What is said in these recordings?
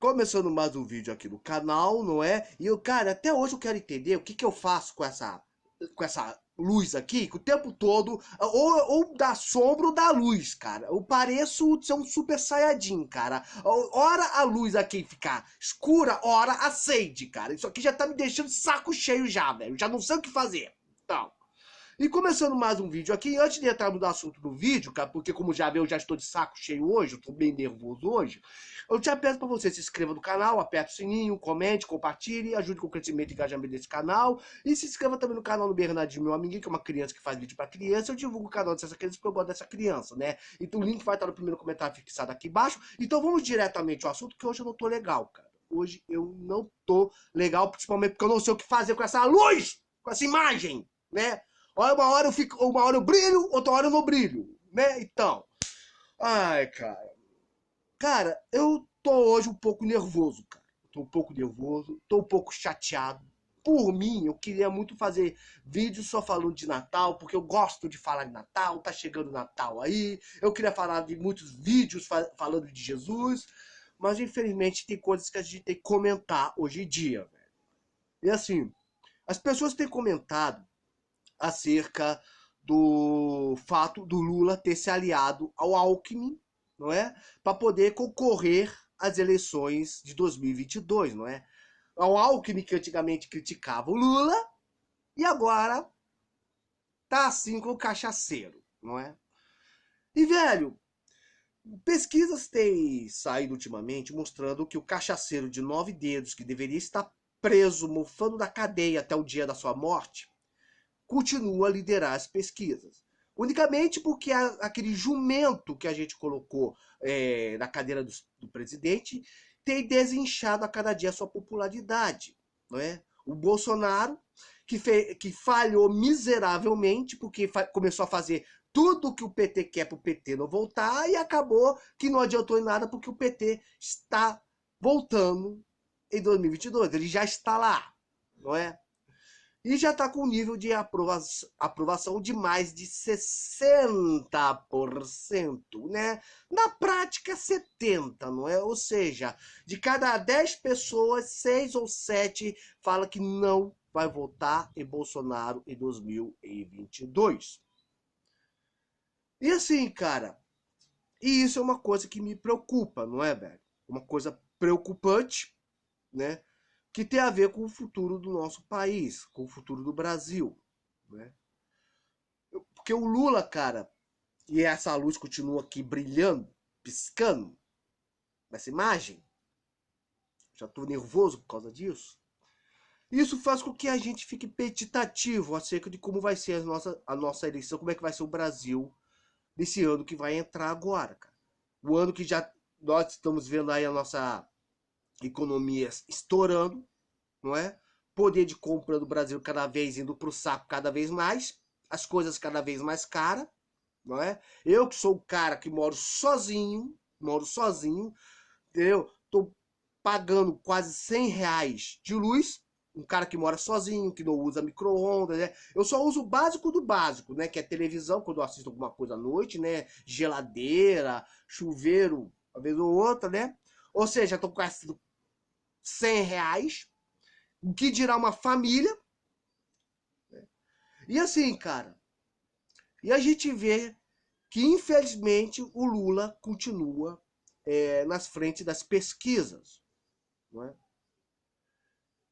Começando mais um vídeo aqui no canal, não é? E eu, cara, até hoje eu quero entender o que que eu faço com essa luz aqui, que o tempo todo, ou dá sombra ou dá luz, cara. Eu pareço ser um super saiyajin, cara. Ora a luz aqui ficar escura, ora acende, cara. Isso aqui já tá me deixando de saco cheio já, velho. Já não sei o que fazer. Então... E começando mais um vídeo aqui, antes de entrar no assunto do vídeo, cara, porque como já viu, eu já estou de saco cheio hoje, eu estou bem nervoso hoje, eu te peço para você se inscreva no canal, aperte o sininho, comente, compartilhe, ajude com o crescimento e engajamento desse canal, e se inscreva também no canal do Bernardinho, meu amiguinho, que é uma criança que faz vídeo para criança, eu divulgo o canal dessa criança porque eu gosto dessa criança, né? Então o link vai estar no primeiro comentário fixado aqui embaixo, então vamos diretamente ao assunto, que hoje eu não tô legal, cara. Hoje eu não tô legal, principalmente porque eu não sei o que fazer com essa luz, com essa imagem, né? Olha, uma hora eu brilho, outra hora eu não brilho, né? Então, ai, cara. Cara, eu tô hoje um pouco nervoso, cara. Tô um pouco nervoso, tô um pouco chateado. Por mim, eu queria muito fazer vídeo só falando de Natal, porque eu gosto de falar de Natal, tá chegando Natal aí. Eu queria falar de muitos vídeos falando de Jesus, mas infelizmente tem coisas que a gente tem que comentar hoje em dia, velho. E assim, as pessoas têm comentado acerca do fato do Lula ter se aliado ao Alckmin, não é? Para poder concorrer às eleições de 2022, não é? Ao Alckmin que antigamente criticava o Lula e agora tá assim com o cachaceiro, não é? E, velho, pesquisas têm saído ultimamente mostrando que o cachaceiro de 9 dedos, que deveria estar preso, mofando da cadeia até o dia da sua morte, continua a liderar as pesquisas. Unicamente porque aquele jumento que a gente colocou na cadeira do presidente tem desinchado a cada dia a sua popularidade. Não é? O Bolsonaro, que falhou miseravelmente, porque começou a fazer tudo o que o PT quer para o PT não voltar, e acabou que não adiantou em nada, porque o PT está voltando em 2022. Ele já está lá, não é? E já está com um nível de aprovação de mais de 60%, né? Na prática, 70%, não é? Ou seja, de cada 10 pessoas, 6 ou 7 falam que não vai votar em Bolsonaro em 2022. E assim, cara, e isso é uma coisa que me preocupa, não é, velho? Uma coisa preocupante, né? Que tem a ver com o futuro do nosso país, com o futuro do Brasil, né? Porque o Lula, cara, e essa luz continua aqui brilhando, piscando, nessa imagem, já tô nervoso por causa disso. Isso faz com que a gente fique meditativo acerca de como vai ser a nossa eleição, como é que vai ser o Brasil nesse ano que vai entrar agora, cara. O ano que já nós estamos vendo aí a nossa economia estourando, não é? Poder de compra do Brasil cada vez indo para o saco cada vez mais, as coisas cada vez mais caras, não é? Eu que sou o cara que moro sozinho, entendeu? Tô pagando quase R$ 100 de luz, um cara que mora sozinho, que não usa micro-ondas, né? Eu só uso o básico do básico, né? Que é televisão, quando eu assisto alguma coisa à noite, né? Geladeira, chuveiro, uma vez ou outra, né? Ou seja, tô gastando R$ 100. O que dirá uma família? E assim, cara, e a gente vê que infelizmente o Lula continua nas frentes das pesquisas, não é?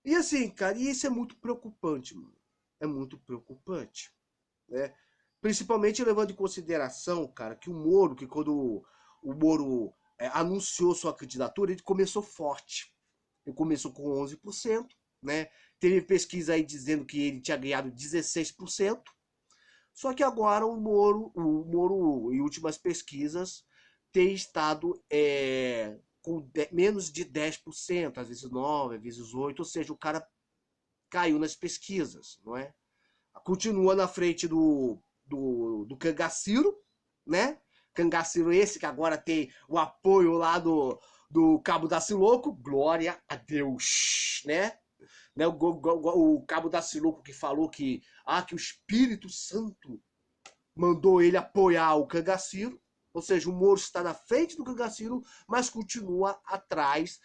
E assim, cara, e isso é muito preocupante, mano. É muito preocupante, né? Principalmente levando em consideração, cara, que o Moro, que quando o Moro anunciou sua candidatura, ele começou forte. Ele começou com 11%, né? Teve pesquisa aí dizendo que ele tinha ganhado 16%. Só que agora o Moro, em últimas pesquisas, tem estado com menos de 10%, às vezes 9%, às vezes 8%, ou seja, o cara caiu nas pesquisas, não é? Continua na frente do Cangaceiro, né? Cangaceiro esse que agora tem o apoio lá do Cabo Daciloco, glória a Deus, né? O Cabo Daciloco que falou que o Espírito Santo mandou ele apoiar o Cangaceiro, ou seja, o Moro está na frente do Cangaceiro, mas continua atrás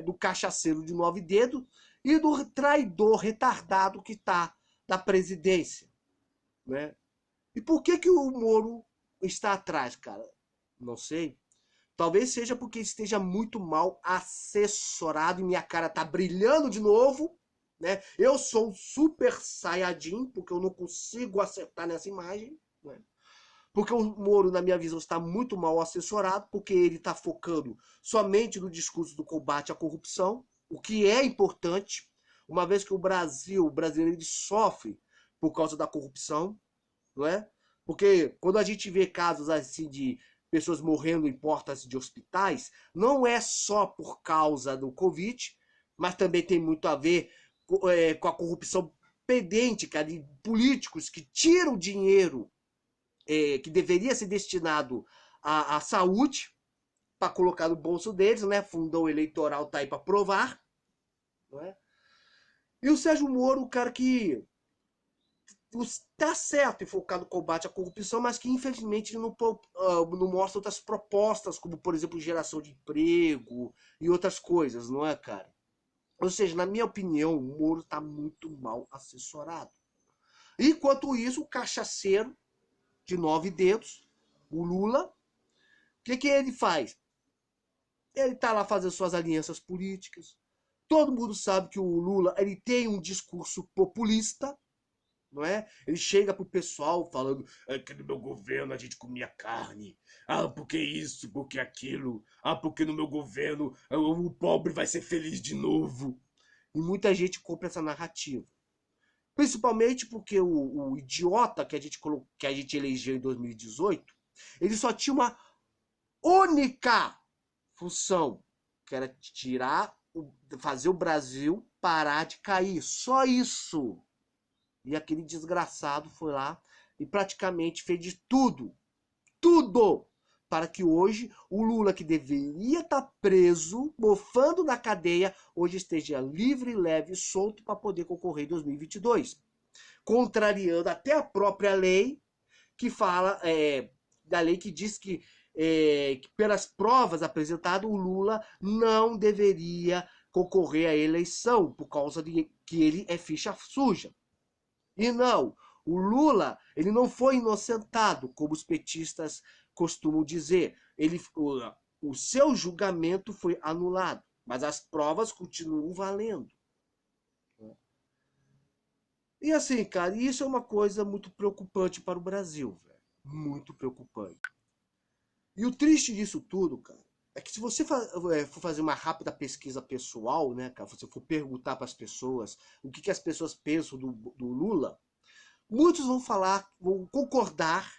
do cachaceiro de 9 dedos e do traidor retardado que está na presidência, né? E por que o Moro está atrás, cara? Não sei. Talvez seja porque esteja muito mal assessorado e minha cara tá brilhando de novo, né? Eu sou um super saiyajin, porque eu não consigo acertar nessa imagem, né? Porque o Moro, na minha visão, está muito mal assessorado, porque ele está focando somente no discurso do combate à corrupção, o que é importante, uma vez que o brasileiro, ele sofre por causa da corrupção, não é? Porque quando a gente vê casos assim de pessoas morrendo em portas de hospitais, não é só por causa do Covid, mas também tem muito a ver com a corrupção pendente, cara, de políticos que tiram dinheiro que deveria ser destinado à saúde para colocar no bolso deles, né? Fundão eleitoral tá aí para provar, não é? E o Sérgio Moro, o cara que está certo em focar no combate à corrupção, mas que infelizmente não mostra outras propostas, como por exemplo geração de emprego e outras coisas, não é, cara? Ou seja, na minha opinião, o Moro está muito mal assessorado. Enquanto isso, o cachaceiro de 9 dedos, o Lula, o que ele faz? Ele está lá fazendo suas alianças políticas. Todo mundo sabe que o Lula ele tem um discurso populista, não é? Ele chega pro pessoal falando que no meu governo a gente comia carne. Ah, porque isso, porque aquilo. Ah, porque no meu governo o pobre vai ser feliz de novo. E muita gente compra essa narrativa. Principalmente porque o idiota que a gente elegeu em 2018, ele só tinha uma única função, que era fazer o Brasil parar de cair. Só isso. E aquele desgraçado foi lá e praticamente fez de tudo, para que hoje o Lula, que deveria estar preso, mofando na cadeia, hoje esteja livre, leve e solto para poder concorrer em 2022. Contrariando até a própria lei que fala, da lei que diz que pelas provas apresentadas, o Lula não deveria concorrer à eleição, por causa de que ele é ficha suja. E não, o Lula, ele não foi inocentado, como os petistas costumam dizer. O seu julgamento foi anulado, mas as provas continuam valendo. E assim, cara, isso é uma coisa muito preocupante para o Brasil, velho. Muito preocupante. E o triste disso tudo, cara, é que se você for fazer uma rápida pesquisa pessoal, né, cara, se você for perguntar para as pessoas o que as pessoas pensam do Lula, muitos vão concordar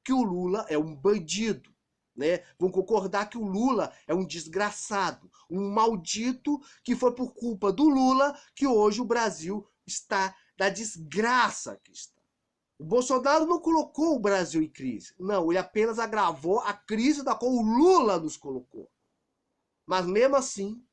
que o Lula é um bandido, né? Vão concordar que o Lula é um desgraçado, um maldito que foi por culpa do Lula que hoje o Brasil está da desgraça que está. O Bolsonaro não colocou o Brasil em crise. Não, ele apenas agravou a crise da qual o Lula nos colocou. Mas mesmo assim,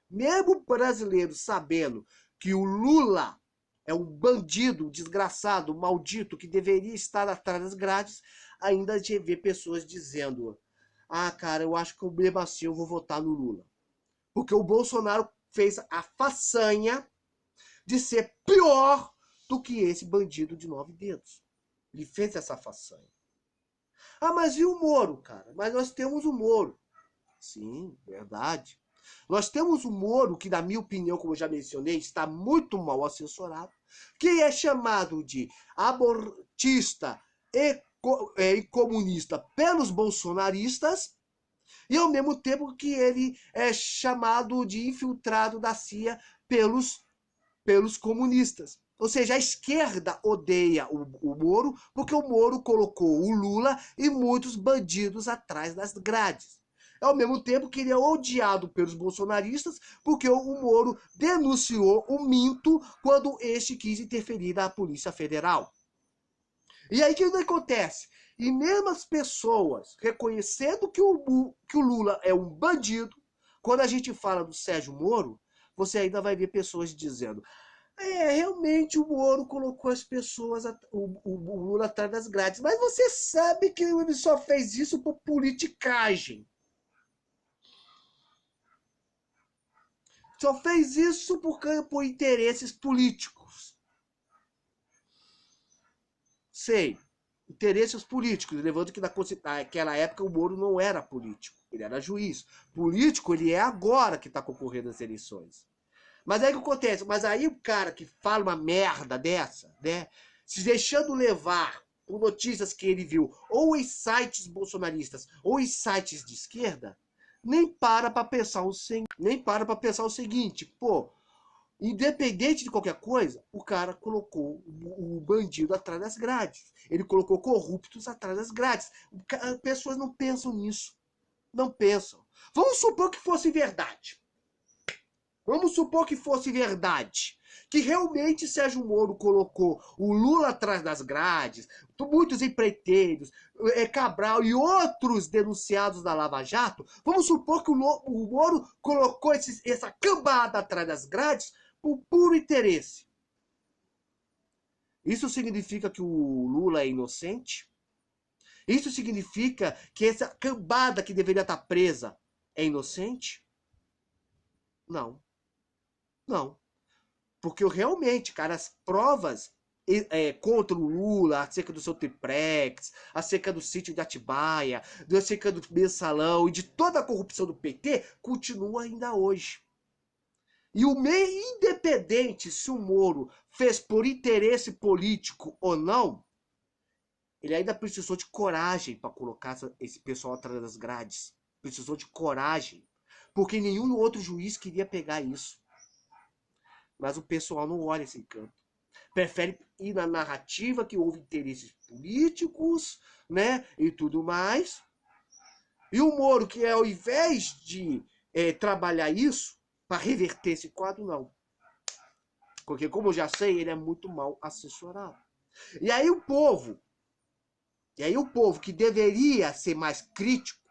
mesmo o brasileiro sabendo que o Lula é um bandido, um desgraçado, um maldito, que deveria estar atrás das grades, ainda a gente vê pessoas dizendo: ah, cara, eu acho que mesmo assim eu vou votar no Lula. Porque o Bolsonaro fez a façanha de ser pior do que esse bandido de 9 dedos. Ele fez essa façanha. Ah, mas e o Moro, cara? Mas nós temos o Moro. Sim, verdade. Nós temos o Moro, que na minha opinião, como eu já mencionei, está muito mal assessorado, que é chamado de abortista e comunista pelos bolsonaristas, e ao mesmo tempo que ele é chamado de infiltrado da CIA pelos comunistas. Ou seja, a esquerda odeia o Moro porque o Moro colocou o Lula e muitos bandidos atrás das grades. Ao mesmo tempo que ele é odiado pelos bolsonaristas porque o Moro denunciou o Minto quando este quis interferir na Polícia Federal. E aí o que acontece? E mesmo as pessoas reconhecendo que o Lula é um bandido, quando a gente fala do Sérgio Moro, você ainda vai ver pessoas dizendo: realmente o Moro colocou as pessoas, o Lula atrás das grades. Mas você sabe que ele só fez isso por politicagem. Só fez isso por interesses políticos. Sei. Interesses políticos. Lembrando que naquela época o Moro não era político. Ele era juiz. Político ele é agora que está concorrendo às eleições. Mas aí o que acontece? Mas aí o cara que fala uma merda dessa, né? Se deixando levar por notícias que ele viu, ou em sites bolsonaristas, ou em sites de esquerda, nem para pensar o seguinte, pô, independente de qualquer coisa, o cara colocou o bandido atrás das grades. Ele colocou corruptos atrás das grades. As pessoas não pensam nisso. Não pensam. Vamos supor que fosse verdade. Vamos supor que fosse verdade. Que realmente Sérgio Moro colocou o Lula atrás das grades, muitos empreiteiros, Cabral e outros denunciados da Lava Jato. Vamos supor que o Moro colocou essa cambada atrás das grades por puro interesse. Isso significa que o Lula é inocente? Isso significa que essa cambada que deveria estar presa é inocente? Não. Não. Porque realmente, cara, as provas contra o Lula, acerca do seu triplex, acerca do sítio de Atibaia, acerca do mensalão e de toda a corrupção do PT, continua ainda hoje. E o meio independente se o Moro fez por interesse político ou não, ele ainda precisou de coragem para colocar esse pessoal atrás das grades. Precisou de coragem. Porque nenhum outro juiz queria pegar isso. Mas o pessoal não olha esse canto. Prefere ir na narrativa que houve interesses políticos, né? E tudo mais. E o Moro, que ao invés de trabalhar isso, para reverter esse quadro, não. Porque, como eu já sei, ele é muito mal assessorado. E aí o povo que deveria ser mais crítico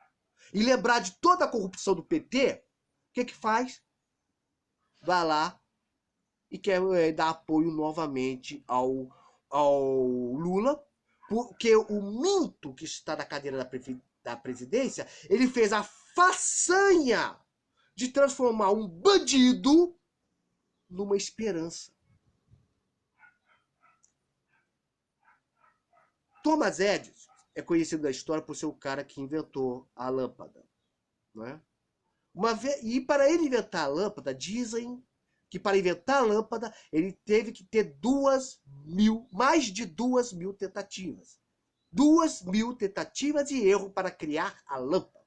e lembrar de toda a corrupção do PT, o que faz? Vai lá e quer dar apoio novamente ao Lula, porque o minto que está na cadeira da presidência, ele fez a façanha de transformar um bandido numa esperança. Thomas Edison é conhecido da história por ser o cara que inventou a lâmpada. Né? E para ele inventar a lâmpada, dizem que para inventar a lâmpada, ele teve que ter mais de 2.000 tentativas. 2.000 tentativas de erro para criar a lâmpada.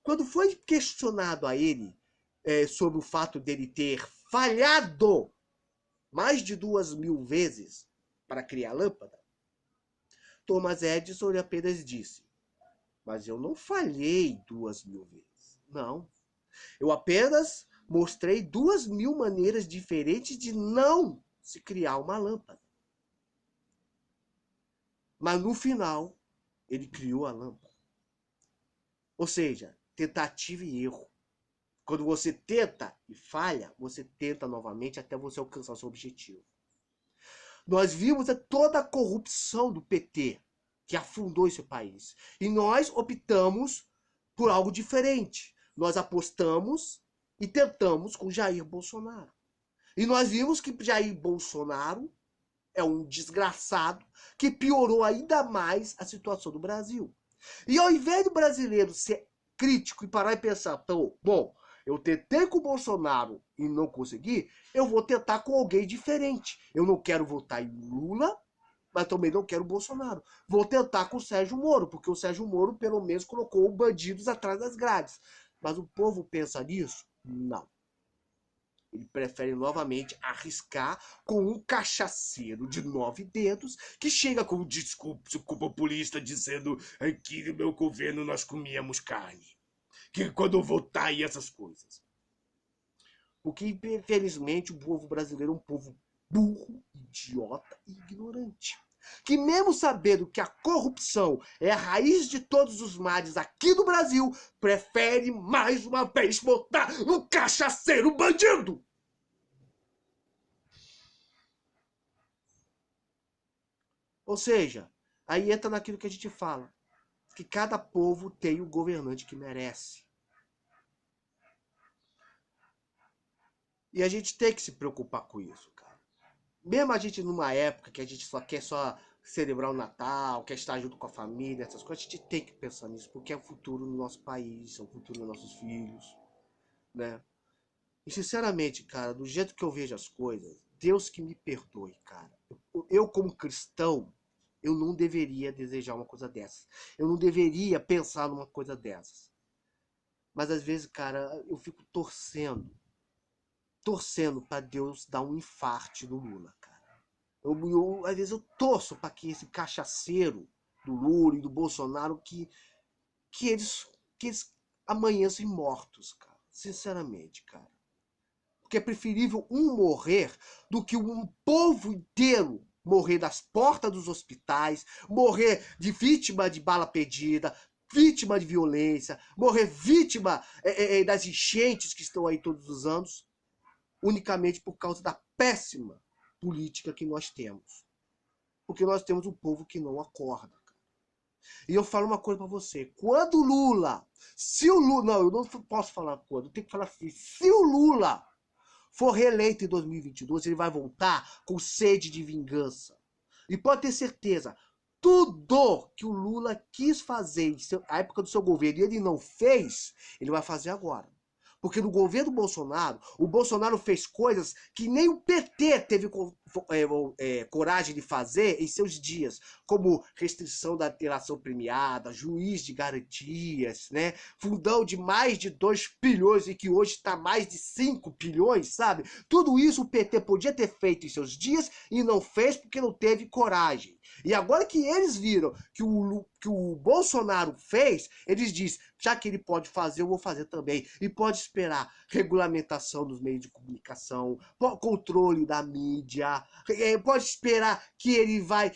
Quando foi questionado a ele sobre o fato dele ter falhado mais de 2.000 vezes para criar a lâmpada, Thomas Edison apenas disse: mas eu não falhei 2.000 vezes. Não. Eu apenas mostrei 2.000 maneiras diferentes de não se criar uma lâmpada. Mas no final, ele criou a lâmpada. Ou seja, tentativa e erro. Quando você tenta e falha, você tenta novamente até você alcançar o seu objetivo. Nós vimos toda a corrupção do PT, que afundou esse país. E nós optamos por algo diferente. Nós apostamos e tentamos com Jair Bolsonaro. E nós vimos que Jair Bolsonaro é um desgraçado que piorou ainda mais a situação do Brasil. E ao invés do brasileiro ser crítico e parar e pensar, bom, eu tentei com o Bolsonaro e não consegui, eu vou tentar com alguém diferente. Eu não quero votar em Lula, mas também não quero o Bolsonaro. Vou tentar com o Sérgio Moro, porque o Sérgio Moro pelo menos colocou bandidos atrás das grades. Mas o povo pensa nisso? Não. Ele prefere novamente arriscar com um cachaceiro de 9 dedos que chega com um discurso populista dizendo que no meu governo nós comíamos carne. Que quando eu votar e essas coisas. Porque, infelizmente, o povo brasileiro é um povo burro, idiota e ignorante. Que mesmo sabendo que a corrupção é a raiz de todos os males aqui no Brasil, prefere mais uma vez botar um cachaceiro bandido. Ou seja, aí entra naquilo que a gente fala, que cada povo tem o governante que merece. E a gente tem que se preocupar com isso, cara. Mesmo a gente numa época que a gente só quer celebrar o Natal, quer estar junto com a família, essas coisas, a gente tem que pensar nisso, porque é o futuro do nosso país, é o futuro dos nossos filhos, né? E sinceramente, cara, do jeito que eu vejo as coisas, Deus que me perdoe, cara. Eu como cristão, eu não deveria desejar uma coisa dessas. Eu não deveria pensar numa coisa dessas. Mas às vezes, cara, eu fico torcendo para Deus dar um infarte no Lula, cara. Às vezes eu torço para que esse cachaceiro do Lula e do Bolsonaro que eles que eles amanheçam mortos, cara. Sinceramente, cara. Porque é preferível um morrer do que um povo inteiro morrer das portas dos hospitais, morrer de vítima de bala perdida, vítima de violência, morrer vítima das enchentes que estão aí todos os anos, unicamente por causa da péssima política que nós temos. Porque nós temos um povo que não acorda. E eu falo uma coisa pra você. Quando o Lula, se o Lula, não, eu não posso falar quando, eu tenho que falar assim, se o Lula for reeleito em 2022, ele vai voltar com sede de vingança. E pode ter certeza, tudo que o Lula quis fazer na época do seu governo e ele não fez, ele vai fazer agora. Porque no governo Bolsonaro, o Bolsonaro fez coisas que nem o PT teve coragem de fazer em seus dias, como restrição da delação premiada, juiz de garantias, né? Fundão de mais de 2 bilhões e que hoje está mais de 5 bilhões, sabe? Tudo isso o PT podia ter feito em seus dias e não fez porque não teve coragem. E agora que eles viram que o Bolsonaro fez, eles dizem, já que ele pode fazer, eu vou fazer também. E pode esperar regulamentação dos meios de comunicação, controle da mídia, pode esperar que ele vai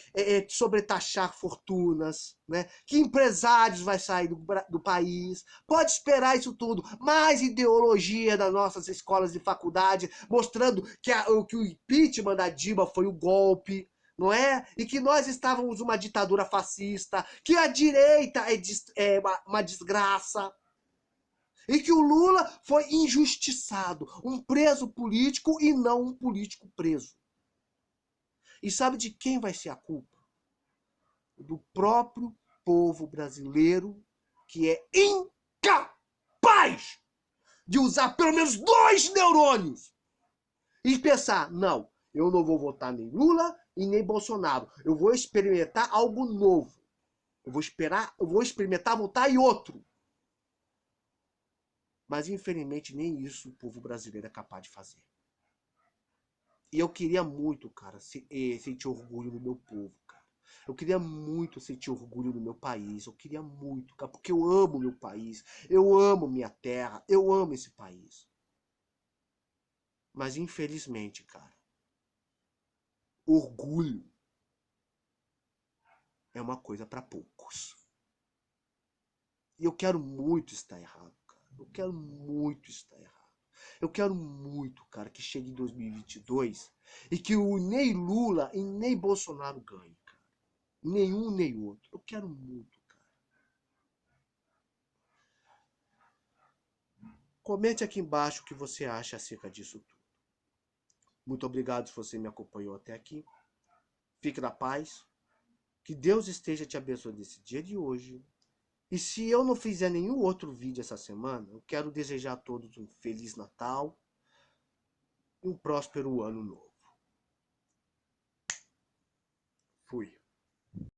sobretaxar fortunas, né? Que empresários vai sair do país, pode esperar isso tudo. Mais ideologia das nossas escolas e faculdade, mostrando que o impeachment da Dilma foi um golpe, não é? E que nós estávamos uma ditadura fascista, que a direita é uma desgraça, e que o Lula foi injustiçado, um preso político e não um político preso. E sabe de quem vai ser a culpa? Do próprio povo brasileiro, que é incapaz de usar pelo menos 2 neurônios e pensar, não, eu não vou votar nem Lula e nem Bolsonaro. Eu vou experimentar algo novo. Eu vou experimentar votar em outro. Mas infelizmente nem isso o povo brasileiro é capaz de fazer. E eu queria muito, cara, sentir orgulho no meu povo, cara. Eu queria muito sentir orgulho no meu país. Eu queria muito, cara, porque eu amo meu país. Eu amo minha terra. Eu amo esse país. Mas infelizmente, cara, orgulho é uma coisa para poucos. E eu quero muito estar errado, cara. Eu quero muito estar errado. Eu quero muito, cara, que chegue em 2022 e que nem Lula e nem Bolsonaro ganhem, cara. Nenhum nem outro. Eu quero muito, cara. Comente aqui embaixo o que você acha acerca disso tudo. Muito obrigado se você me acompanhou até aqui. Fique na paz. Que Deus esteja te abençoando nesse dia de hoje. E se eu não fizer nenhum outro vídeo essa semana, eu quero desejar a todos um Feliz Natal e um próspero ano novo. Fui.